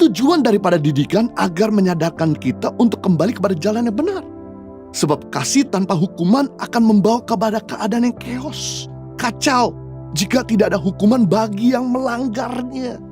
Tujuan daripada didikan agar menyadarkan kita untuk kembali kepada jalan yang benar. Sebab kasih tanpa hukuman akan membawa kepada keadaan yang chaos, kacau, jika tidak ada hukuman bagi yang melanggarnya.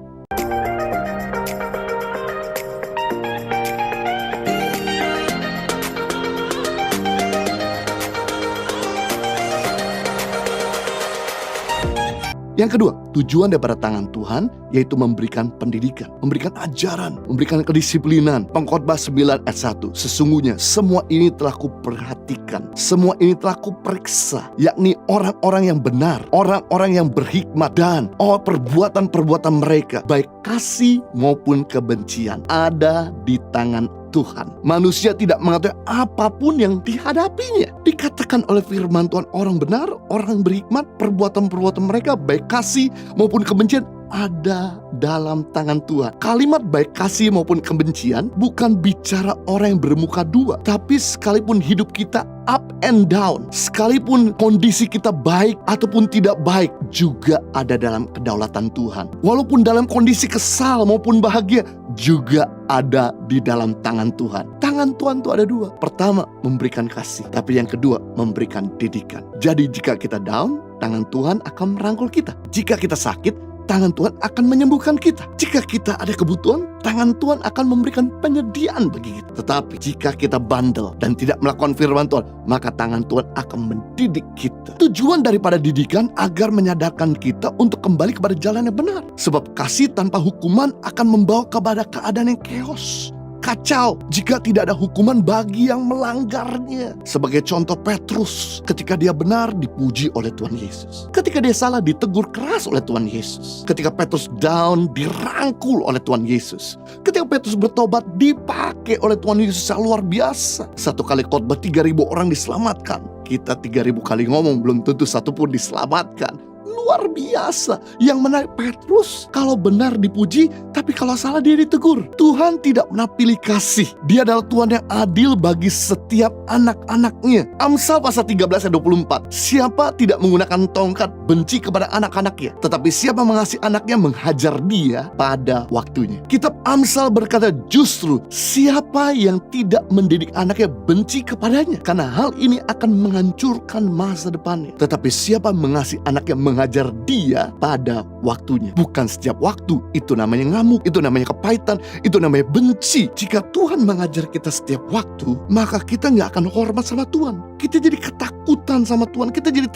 Yang kedua, tujuan daripada tangan Tuhan yaitu memberikan pendidikan, memberikan ajaran, memberikan kedisiplinan. Pengkhotbah 9 ayat 1. Sesungguhnya semua ini telah kuperhatikan, semua ini telah kuperiksa, yakni orang-orang yang benar, orang-orang yang berhikmat, dan perbuatan-perbuatan mereka, baik kasih maupun kebencian, ada di tangan Tuhan. Manusia tidak mengetahui apapun yang dihadapinya. Dikatakan oleh firman Tuhan, orang benar, orang berhikmat, perbuatan-perbuatan mereka, baik kasih maupun kebencian, ada dalam tangan Tuhan. Kalimat baik kasih maupun kebencian bukan bicara orang yang bermuka dua, tapi sekalipun hidup kita up and down, sekalipun kondisi kita baik ataupun tidak baik, juga ada dalam kedaulatan Tuhan. Walaupun dalam kondisi kesal maupun bahagia, juga ada di dalam tangan Tuhan. Tangan Tuhan itu ada dua. Pertama, memberikan kasih. Tapi yang kedua, memberikan didikan. Jadi jika kita down, tangan Tuhan akan merangkul kita. Jika kita sakit, tangan Tuhan akan menyembuhkan kita. Jika kita ada kebutuhan, tangan Tuhan akan memberikan penyediaan bagi kita. Tetapi jika kita bandel dan tidak melakukan firman Tuhan, maka tangan Tuhan akan mendidik kita. Tujuan daripada didikan agar menyadarkan kita untuk kembali kepada jalan yang benar. Sebab kasih tanpa hukuman akan membawa kepada keadaan yang chaos, kacau, jika tidak ada hukuman bagi yang melanggarnya. Sebagai contoh, Petrus ketika dia benar dipuji oleh Tuhan Yesus, ketika dia salah ditegur keras oleh Tuhan Yesus, ketika Petrus down dirangkul oleh Tuhan Yesus, ketika Petrus bertobat dipakai oleh Tuhan Yesus yang luar biasa. Satu kali khotbah 3.000 orang diselamatkan. Kita 3.000 kali ngomong belum tentu satu pun diselamatkan. Luar biasa. Yang menarik, Petrus kalau benar dipuji, tapi kalau salah dia ditegur. Tuhan tidak pernah pilih kasih. Dia adalah Tuhan yang adil bagi setiap anak-anaknya. Amsal pasal 13 ayat 24. Siapa tidak menggunakan tongkat benci kepada anak-anaknya, tetapi siapa mengasihi anaknya menghajar dia pada waktunya. Kitab Amsal berkata, justru siapa yang tidak mendidik anaknya benci kepadanya, karena hal ini akan menghancurkan masa depannya. Tetapi siapa mengasihi anaknya menghajar dia pada waktunya. Bukan setiap waktu. Itu namanya ngamuk, itu namanya kepahitan, itu namanya benci. Jika Tuhan mengajar kita setiap waktu, maka kita gak akan hormat sama Tuhan. Kita jadi ketakutan sama Tuhan. Kita jadi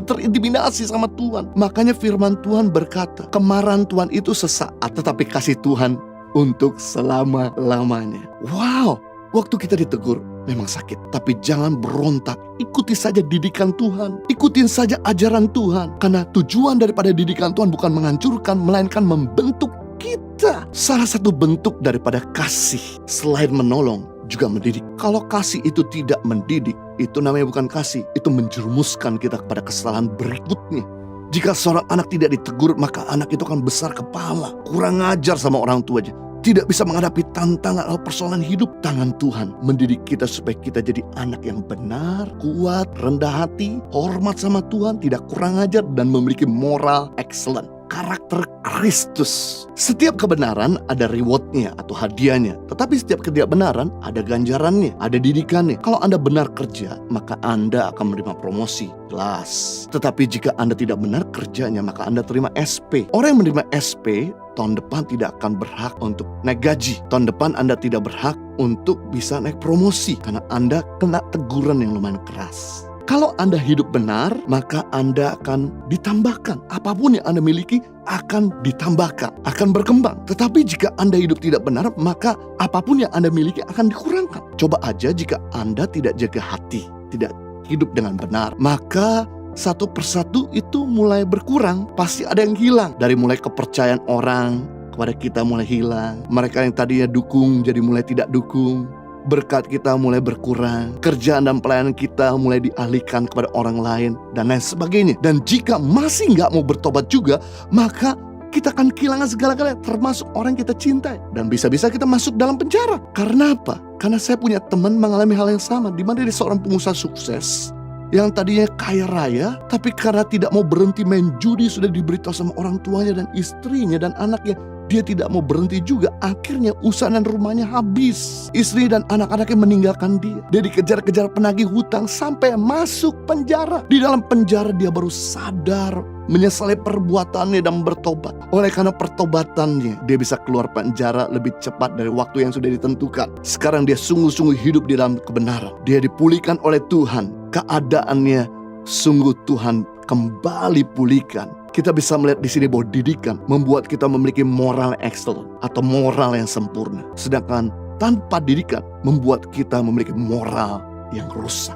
terintimidasi sama Tuhan. Makanya firman Tuhan berkata, kemarahan Tuhan itu sesaat, tetapi kasih Tuhan untuk selama-lamanya. Wow, waktu kita ditegur memang sakit, tapi jangan berontak. Ikuti saja didikan Tuhan, ikutin saja ajaran Tuhan. Karena tujuan daripada didikan Tuhan bukan menghancurkan, melainkan membentuk kita. Salah satu bentuk daripada kasih selain menolong juga mendidik. Kalau kasih itu tidak mendidik, itu namanya bukan kasih, itu menjerumuskan kita kepada kesalahan berikutnya. Jika seorang anak tidak ditegur, maka anak itu akan besar kepala, kurang ajar sama orang tuanya, tidak bisa menghadapi tantangan atau persoalan hidup. Tangan Tuhan mendidik kita supaya kita jadi anak yang benar, kuat, rendah hati, hormat sama Tuhan, tidak kurang ajar, dan memiliki moral excellent, karakter Kristus. Setiap kebenaran ada rewardnya atau hadiahnya, tetapi setiap ketidakbenaran ada ganjarannya, ada didikannya. Kalau Anda benar kerja, maka Anda akan menerima promosi, jelas. Tetapi jika Anda tidak benar kerjanya, maka Anda terima SP. Orang yang menerima SP tahun depan tidak akan berhak untuk naik gaji. Tahun depan Anda tidak berhak untuk bisa naik promosi karena Anda kena teguran yang lumayan keras. Kalau Anda hidup benar, maka Anda akan ditambahkan. Apapun yang Anda miliki akan ditambahkan, akan berkembang. Tetapi jika Anda hidup tidak benar, maka apapun yang Anda miliki akan dikurangkan. Coba aja jika Anda tidak jaga hati, tidak hidup dengan benar, maka satu persatu itu mulai berkurang. Pasti ada yang hilang. Dari mulai kepercayaan orang kepada kita mulai hilang. Mereka yang tadinya dukung jadi mulai tidak dukung. Berkat kita mulai berkurang. Kerjaan dan pelayanan kita mulai dialihkan kepada orang lain, dan lain sebagainya. Dan jika masih gak mau bertobat juga, maka kita akan kehilangan segala-galanya, termasuk orang yang kita cintai. Dan bisa-bisa kita masuk dalam penjara. Karena apa? Karena saya punya teman mengalami hal yang sama, di mana dia seorang pengusaha sukses yang tadinya kaya raya, tapi karena tidak mau berhenti main judi, sudah diberitahu sama orang tuanya dan istrinya dan anaknya, dia tidak mau berhenti juga. Akhirnya usaha dan rumahnya habis. Istri dan anak-anaknya meninggalkan dia. Dia dikejar-kejar penagih hutang sampai masuk penjara. Di dalam penjara dia baru sadar, menyesali perbuatannya dan bertobat. Oleh karena pertobatannya, dia bisa keluar penjara lebih cepat dari waktu yang sudah ditentukan. Sekarang dia sungguh-sungguh hidup di dalam kebenaran. Dia dipulihkan oleh Tuhan. Keadaannya sungguh Tuhan kembali pulihkan. Kita bisa melihat di sini bahwa didikan membuat kita memiliki moral excellent atau moral yang sempurna. Sedangkan tanpa didikan membuat kita memiliki moral yang rusak.